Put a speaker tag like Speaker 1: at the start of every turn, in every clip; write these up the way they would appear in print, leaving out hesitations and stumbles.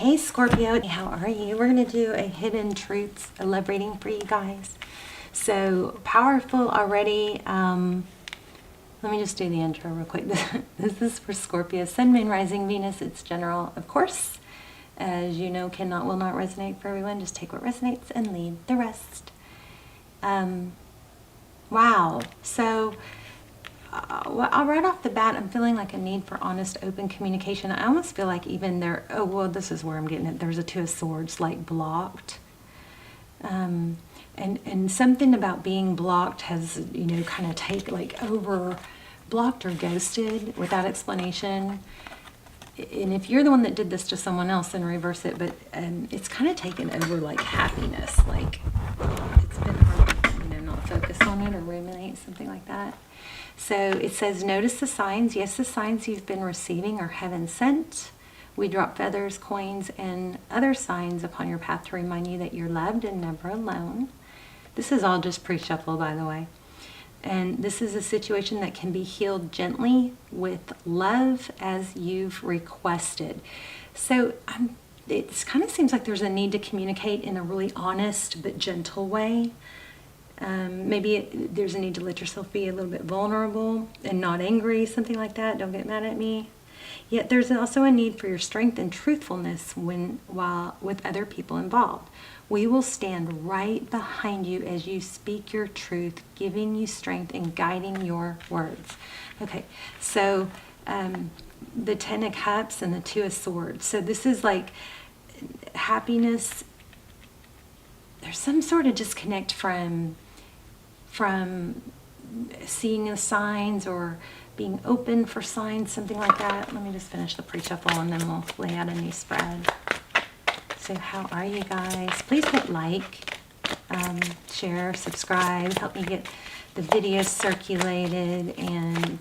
Speaker 1: Hey Scorpio, how are you? We're going to do a hidden truths, a love reading for you guys. So powerful already. Let me just do the intro real quick. This is for Scorpio, Sun, Moon, Rising, Venus. It's general, of course. As you know, will not resonate for everyone. Just take what resonates and leave the rest. Wow. So right off the bat, I'm feeling like a need for honest, open communication. I almost feel like even there, oh, well, this is where I'm getting it. There's a Two of Swords, like blocked. And something about being blocked has, kind of blocked or ghosted without explanation. And if you're the one that did this to someone else, then reverse it. But it's kind of taken over like happiness. Like it's been hard to, not focus on it or ruminate, something like that. So it says, notice the signs. Yes, the signs you've been receiving are heaven sent. We drop feathers, coins, and other signs upon your path to remind you that you're loved and never alone. This is all just pre-shuffle, by the way. And this is a situation that can be healed gently with love as you've requested. So it kind of seems like there's a need to communicate in a really honest but gentle way. Maybe there's a need to let yourself be a little bit vulnerable and not angry, something like that. Don't get mad at me. Yet there's also a need for your strength and truthfulness while with other people involved. We will stand right behind you as you speak your truth, giving you strength and guiding your words. Okay, so the Ten of Cups and the Two of Swords. So this is like happiness. There's some sort of disconnect from seeing the signs or being open for signs, something like that. Let me just finish the pre-shuffle and then we'll lay out a new spread. So how are you guys? Please hit like, share, subscribe, help me get the videos circulated, and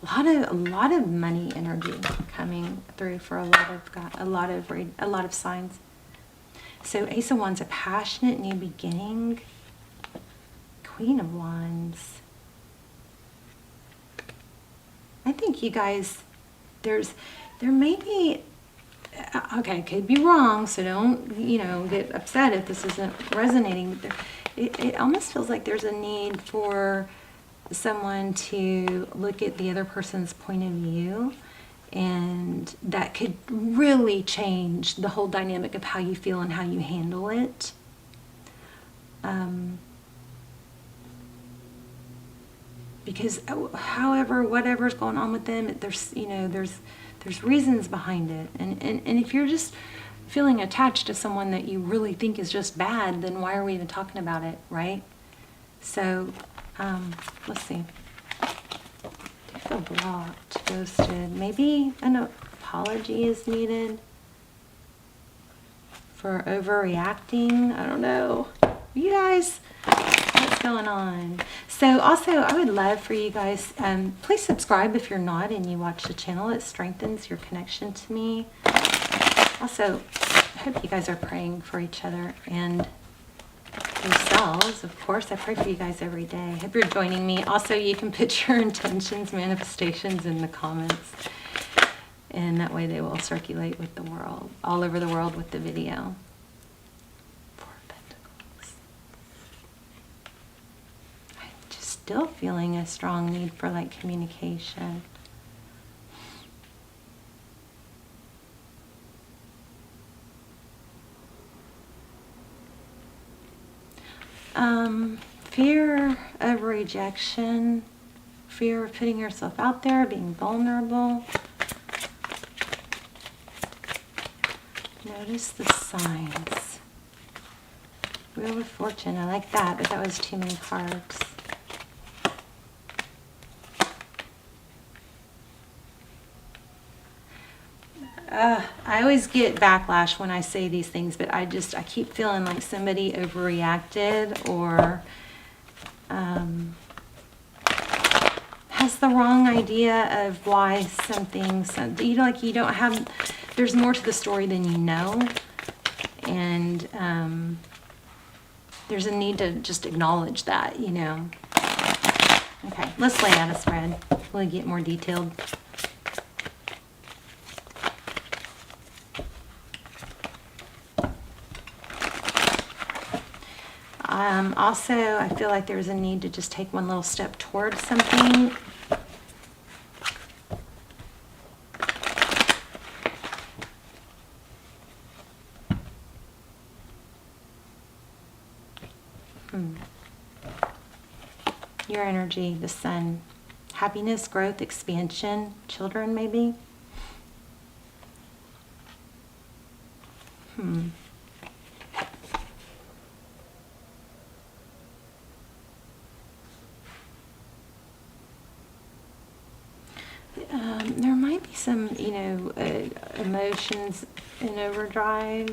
Speaker 1: a lot of money energy coming through for a lot of signs. So Ace of Wands, a passionate new beginning. Queen of Wands. I think you guys, there may be, okay, I could be wrong, so don't, get upset if this isn't resonating. But it almost feels like there's a need for someone to look at the other person's point of view, and that could really change the whole dynamic of how you feel and how you handle it. Because whatever's going on with them, there's reasons behind it. And if you're just feeling attached to someone that you really think is just bad, then why are we even talking about it, right? So, let's see. I feel blocked, ghosted. Maybe an apology is needed for overreacting. I don't know. You guys, what's going on? So also, I would love for you guys, please subscribe if you're not and you watch the channel. It strengthens your connection to me. Also, I hope you guys are praying for each other and yourselves, of course. I pray for you guys every day. I hope you're joining me. Also, you can put your intentions, manifestations in the comments, and that way they will circulate with the world, all over the world with the video. Four of Pentacles. I'm just still feeling a strong need for like communication. Fear of rejection, fear of putting yourself out there, being vulnerable. Notice the signs. Wheel of Fortune, I like that, but that was too many cards. I always get backlash when I say these things, but I keep feeling like somebody overreacted or has the wrong idea of why you don't have, there's more to the story than you know, and there's a need to just acknowledge that, Okay, let's lay out a spread. We'll get more detailed. Also, I feel like there's a need to just take one little step towards something. Your energy, the sun. Happiness, growth, expansion, children maybe. There might be some, emotions in overdrive.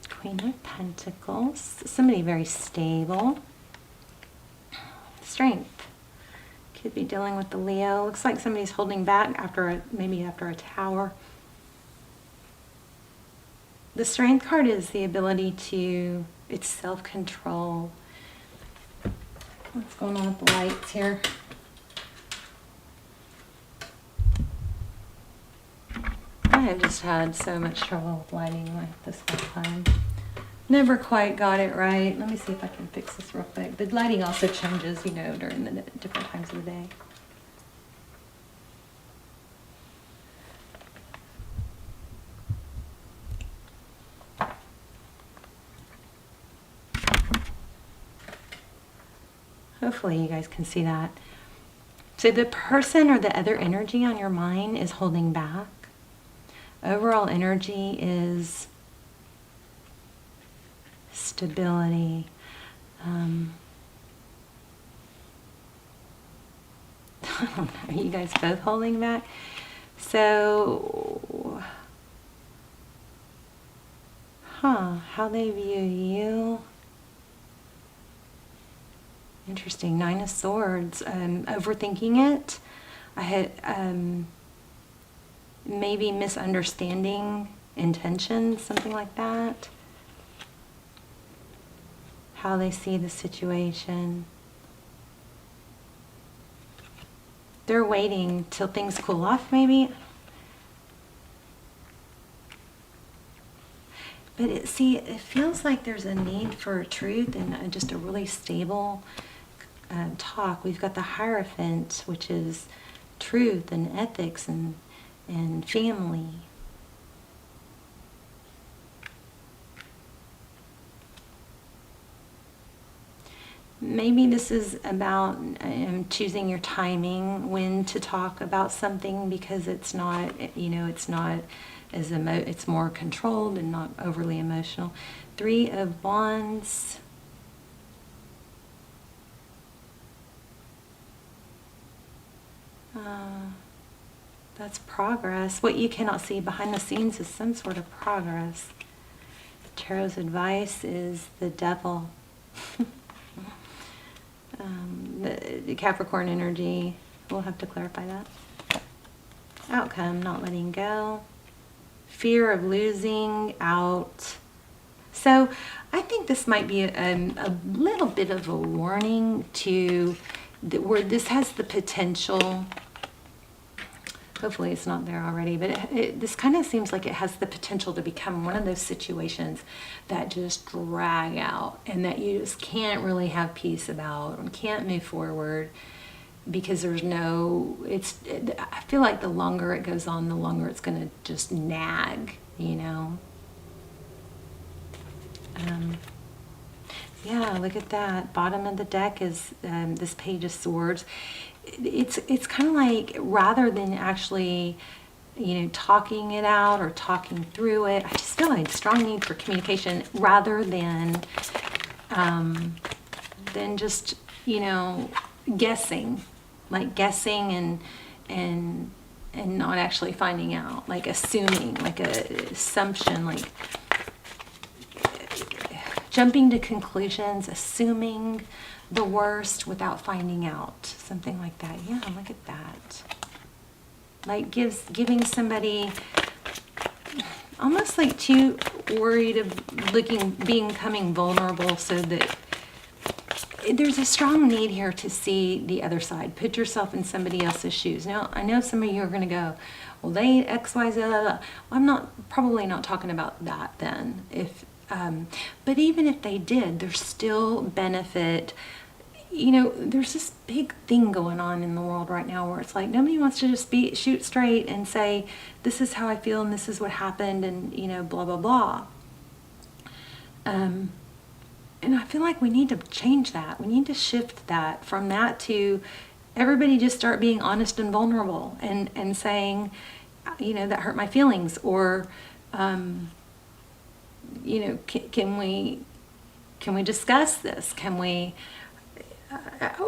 Speaker 1: Queen of Pentacles. Somebody very stable. Strength. Could be dealing with the Leo. Looks like somebody's holding back maybe after a tower. The Strength card is the ability to, it's self-control. What's going on with the lights here? I have just had so much trouble with lighting like this whole time. Never quite got it right. Let me see if I can fix this real quick. The lighting also changes, during the different times of the day. Hopefully you guys can see that. So the person or the other energy on your mind is holding back. Overall energy is stability. I don't know, are you guys both holding back? So, how they view you. Interesting. 9 of Swords. Overthinking it. I had maybe misunderstanding intentions, something like that. How they see the situation. They're waiting till things cool off, maybe. But it feels like there's a need for truth and just a really stable talk. We've got the Hierophant, which is truth and ethics and family. Maybe this is about choosing your timing, when to talk about something, because it's not, it's not as it's more controlled and not overly emotional. 3 of Wands. That's progress. What you cannot see behind the scenes is some sort of progress. Tarot's advice is the Devil. The Capricorn energy, we'll have to clarify that. Outcome, not letting go. Fear of losing out. So I think this might be a little bit of a warning to where this has the potential. Hopefully it's not there already, but this kind of seems like it has the potential to become one of those situations that just drag out and that you just can't really have peace about and can't move forward because there's I feel like the longer it goes on, the longer it's going to just nag, Yeah, look at that. Bottom of the deck is this Page of Swords. It's kind of like, rather than actually, talking it out or talking through it, I just feel like strong need for communication rather than just, guessing, like guessing and not actually finding out, like assuming, like a assumption, like jumping to conclusions, assuming the worst without finding out, something like that. Yeah, look at that. Like giving somebody almost like too worried of becoming vulnerable, so that there's a strong need here to see the other side. Put yourself in somebody else's shoes. Now, I know some of you are going to go, well, they X, Y, Z. Well, I'm probably not talking about that then. But even if they did, there's still benefit. You know, there's this big thing going on in the world right now where it's like nobody wants to just shoot straight and say, this is how I feel and this is what happened and, you know, blah, blah, blah. And I feel like we need to change that. We need to shift that from that to everybody just start being honest and vulnerable and saying, you know, that hurt my feelings, or, you know, can we discuss this? Can we,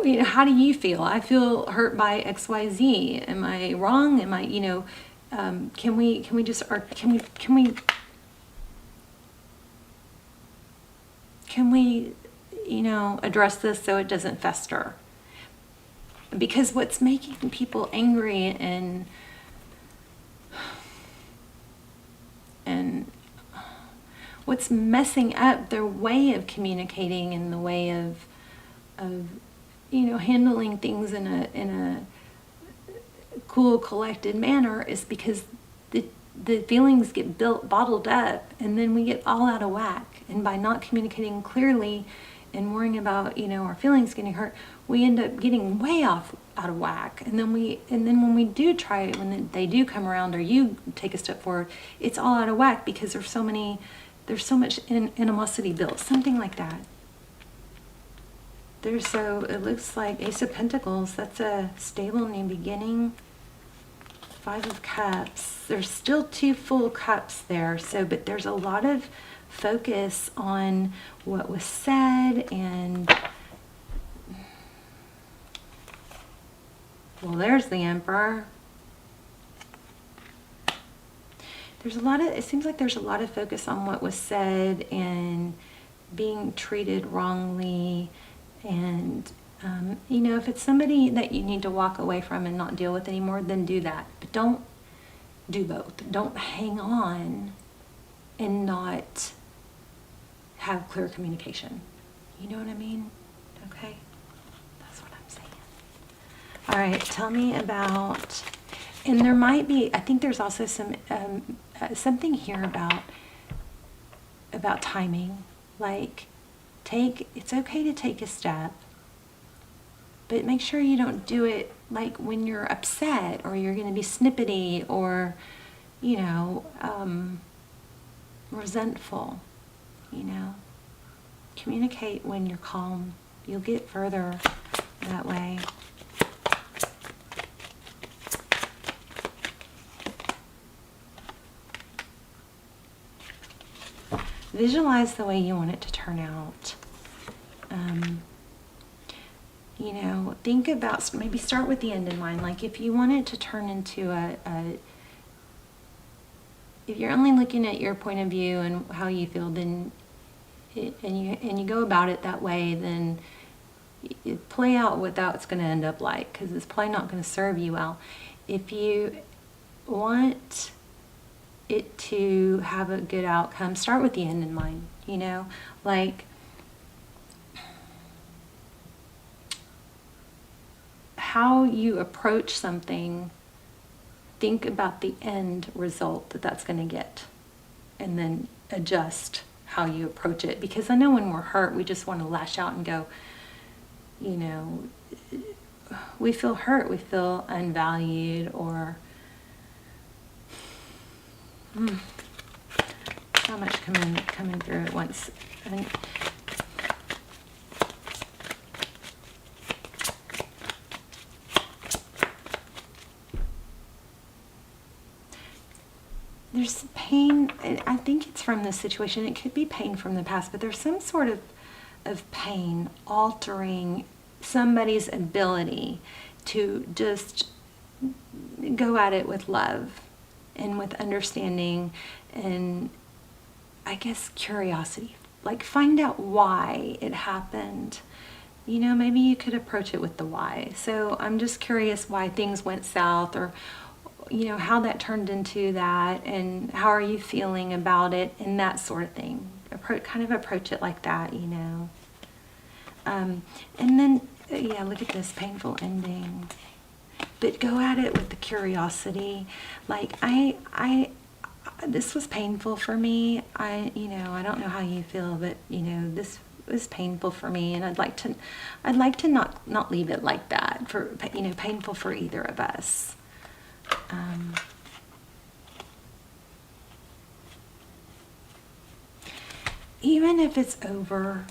Speaker 1: you know, how do you feel? I feel hurt by XYZ. Am I wrong? Am I, you know, can we, you know, address this so it doesn't fester? Because what's making people angry and what's messing up their way of communicating and the way of you know, handling things in a cool, collected manner is because the feelings get bottled up, and then we get all out of whack. And by not communicating clearly and worrying about, you know, our feelings getting hurt, we end up getting way out of whack. And then when we do try it, when they do come around or you take a step forward, it's all out of whack because there's so much animosity built, something like that. It looks like Ace of Pentacles, that's a stable new beginning. 5 of Cups, there's still 2 full cups there, but there's a lot of focus on what was said, and well, there's the Emperor. It seems like there's a lot of focus on what was said and being treated wrongly. And, you know, if it's somebody that you need to walk away from and not deal with anymore, then do that. But don't do both. Don't hang on and not have clear communication. You know what I mean? Okay? That's what I'm saying. All right, tell me about, and there might be, I think there's also some something here about timing. Like, it's okay to take a step, but make sure you don't do it like when you're upset or you're going to be snippety or, you know, resentful. You know, communicate when you're calm. You'll get further that way. Visualize the way you want it to turn out. You know, think about, maybe start with the end in mind. Like if you want it to turn into if you're only looking at your point of view and how you feel, then and you go about it that way, then you play out what that's going to end up like, because it's probably not going to serve you well. If you want it to have a good outcome, start with the end in mind. You know, like how you approach something, think about the end result that's going to get, and then adjust how you approach it. Because I know when we're hurt, we just want to lash out and go, you know, we feel hurt, we feel unvalued, or so much coming through at once. And there's pain, I think it's from this situation. It could be pain from the past, but there's some sort of pain altering somebody's ability to just go at it with love and with understanding and, I guess, curiosity. Like, find out why it happened. You know, maybe you could approach it with the why. So I'm just curious why things went south, or, you know, how that turned into that, and how are you feeling about it, and that sort of thing. Kind of approach it like that, you know. And then, yeah, look at this painful ending. But go at it with the curiosity. Like, this was painful for me. You know, I don't know how you feel, but, you know, this was painful for me, and I'd like to not leave it like that, for, you know, painful for either of us. Even if it's over,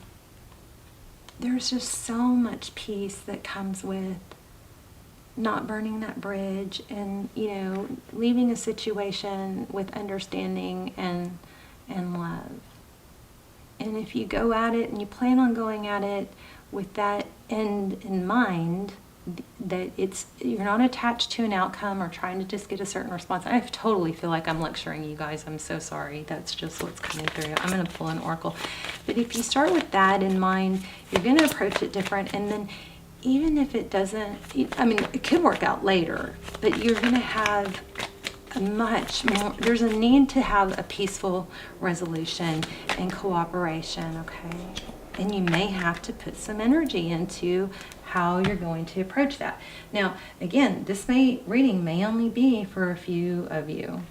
Speaker 1: there's just so much peace that comes with not burning that bridge, and, you know, leaving a situation with understanding and love. And if you go at it and you plan on going at it with that end in mind, that you're not attached to an outcome or trying to just get a certain response. I totally feel like I'm lecturing you guys. I'm so sorry. That's just what's coming through. I'm going to pull an oracle. But if you start with that in mind, you're going to approach it different. And then even if it doesn't, I mean, it could work out later, but you're going to have a much more, there's a need to have a peaceful resolution and cooperation, okay? And you may have to put some energy into how you're going to approach that. Now, again, this reading may only be for a few of you,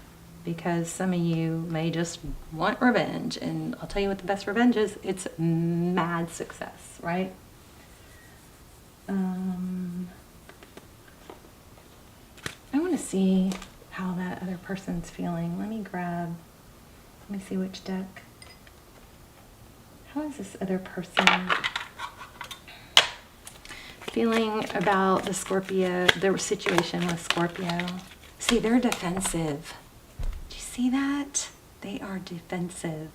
Speaker 1: because some of you may just want revenge. And I'll tell you what the best revenge is. It's mad success, right? I want to see how that other person's feeling. Let me see which deck. How is this other person feeling about the Scorpio, their situation with Scorpio? See, they're defensive. Do you see that? They are defensive.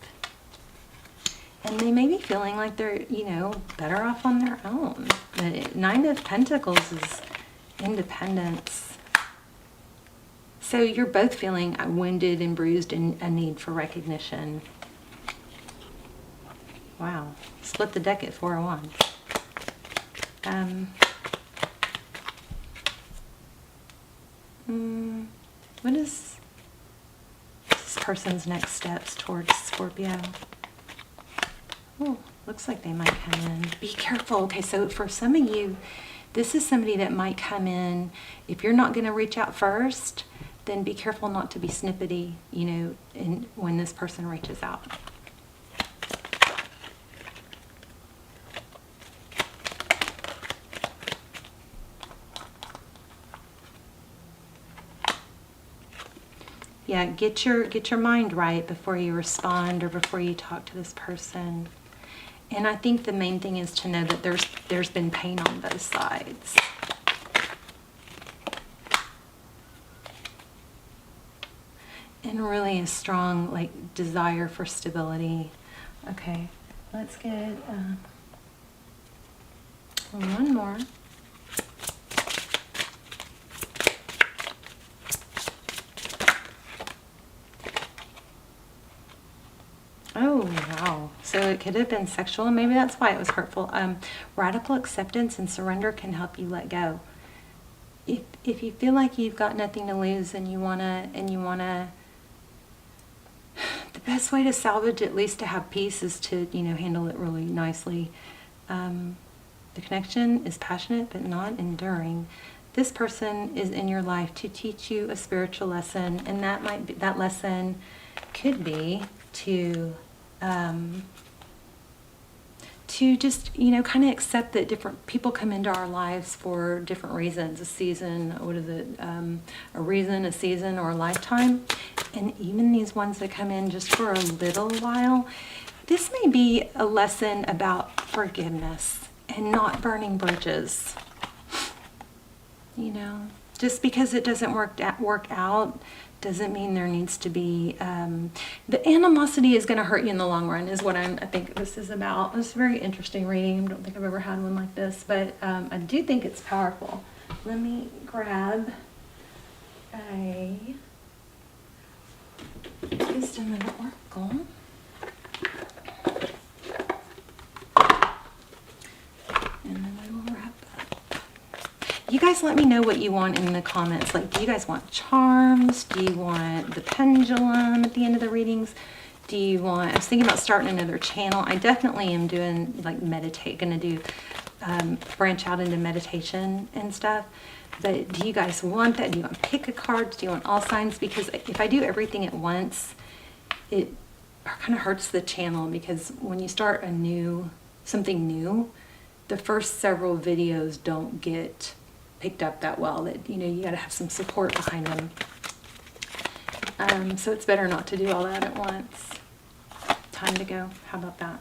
Speaker 1: And they may be feeling like they're, you know, better off on their own. The Nine of Pentacles is independence. So you're both feeling wounded and bruised and a need for recognition. Wow. Split the deck at 4 of Wands. What is this person's next steps towards Scorpio? Oh, looks like they might come in. Be careful. Okay, so for some of you, this is somebody that might come in. If you're not going to reach out first, then be careful not to be snippety, you know, when this person reaches out. Yeah, get your mind right before you respond or before you talk to this person. And I think the main thing is to know that there's been pain on both sides. And really a strong, like, desire for stability. Okay, let's get one more. Oh, wow. So it could have been sexual, and maybe that's why it was hurtful. Radical acceptance and surrender can help you let go. If you feel like you've got nothing to lose and you wanna, the best way to salvage, at least to have peace, is to, you know, handle it really nicely. The connection is passionate but not enduring. This person is in your life to teach you a spiritual lesson, and that lesson could be to just, you know, kind of accept that different people come into our lives for different reasons. A season, what is it? A reason, a season, or a lifetime. And even these ones that come in just for a little while, this may be a lesson about forgiveness and not burning bridges. You know, just because it doesn't work out doesn't mean there needs to be, the animosity is going to hurt you in the long run, is what I think this is about. It's a very interesting reading. I don't think I've ever had one like this, but I do think it's powerful. Let me grab a wisdom and oracle. And then I will wrap up. You guys let me know what you want in the comments. Like, do you guys want charms? Do you want the pendulum at the end of the readings? Do you want, I was thinking about starting another channel. I definitely am doing like gonna do, branch out into meditation and stuff. But do you guys want that? Do you want to pick a card? Do you want all signs? Because if I do everything at once, it kind of hurts the channel, because when you start something new, the first several videos don't get picked up that well. That, you know, you got to have some support behind them. So it's better not to do all that at once. Time to go. How about that?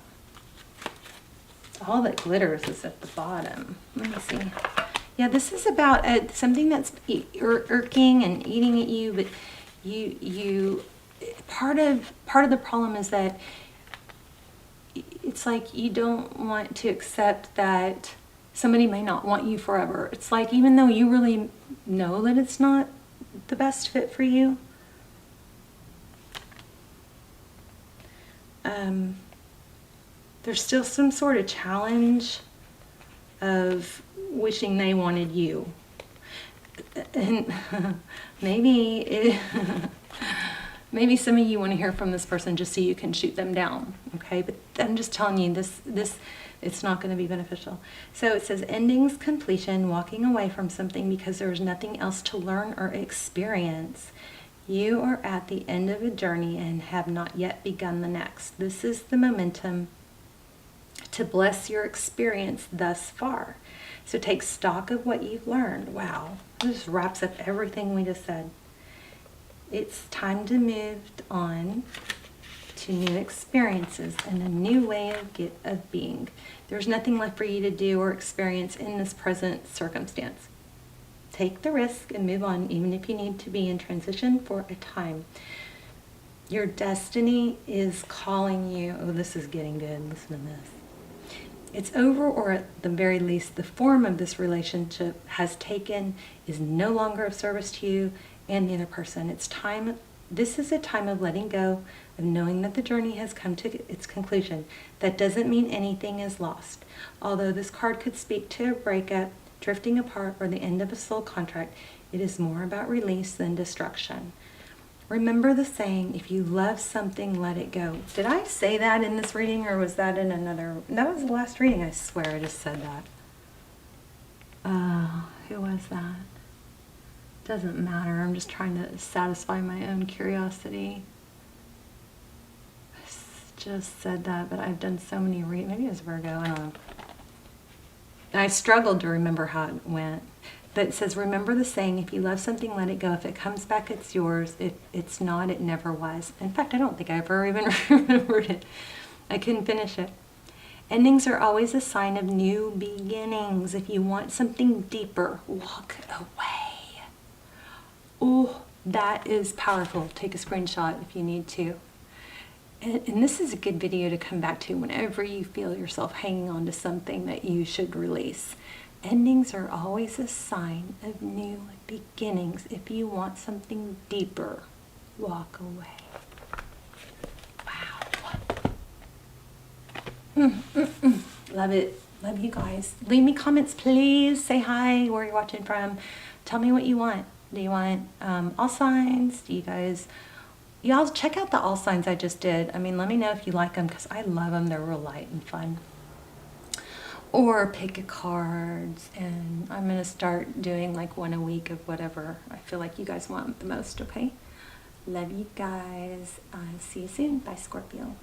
Speaker 1: All that glitters is at the bottom. Let me see. Yeah, this is about something that's irking and eating at you, but part of the problem is that it's like you don't want to accept that somebody may not want you forever. It's like, even though you really know that it's not the best fit for you, there's still some sort of challenge of wishing they wanted you. And maybe maybe some of you want to hear from this person just so you can shoot them down, okay? But I'm just telling you, this it's not going to be beneficial. So it says endings, completion, walking away from something because there's nothing else to learn or experience. You are at the end of a journey and have not yet begun the next. This is the momentum to bless your experience thus far. So take stock of what you've learned. Wow, this wraps up everything we just said. It's time to move on to new experiences and a new way of being. There's nothing left for you to do or experience in this present circumstance. Take the risk and move on, even if you need to be in transition for a time. Your destiny is calling you. Oh, this is getting good. Listen to this. It's over, or at the very least, the form of this relationship has taken, is no longer of service to you and the other person. It's time. This is a time of letting go, of knowing that the journey has come to its conclusion. That doesn't mean anything is lost. Although this card could speak to a breakup, drifting apart, or the end of a soul contract, it is more about release than destruction. Remember the saying, if you love something, let it go. Did I say that in this reading, or was that in another? That was the last reading, I swear I just said that. Who was that? Doesn't matter. I'm just trying to satisfy my own curiosity. I just said that, but I've done so many readings. Maybe it was Virgo, I don't know. I struggled to remember how it went. But it says, remember the saying, if you love something, let it go. If it comes back, it's yours. If it's not, it never was. In fact, I don't think I ever even remembered it. I couldn't finish it. Endings are always a sign of new beginnings. If you want something deeper, walk away. Oh, that is powerful. Take a screenshot if you need to. And this is a good video to come back to whenever you feel yourself hanging on to something that you should release. Endings are always a sign of new beginnings. If you want something deeper, walk away. Wow. Love it. Love you guys. Leave me comments, please. Say hi, where you're watching from. Tell me what you want. Do you want all signs? Do you guys... Y'all check out the all signs I just did. I mean, let me know if you like them, because I love them. They're real light and fun. Or pick a cards, and I'm going to start doing like one a week of whatever I feel like you guys want the most, okay? Love you guys. See you soon. Bye, Scorpio.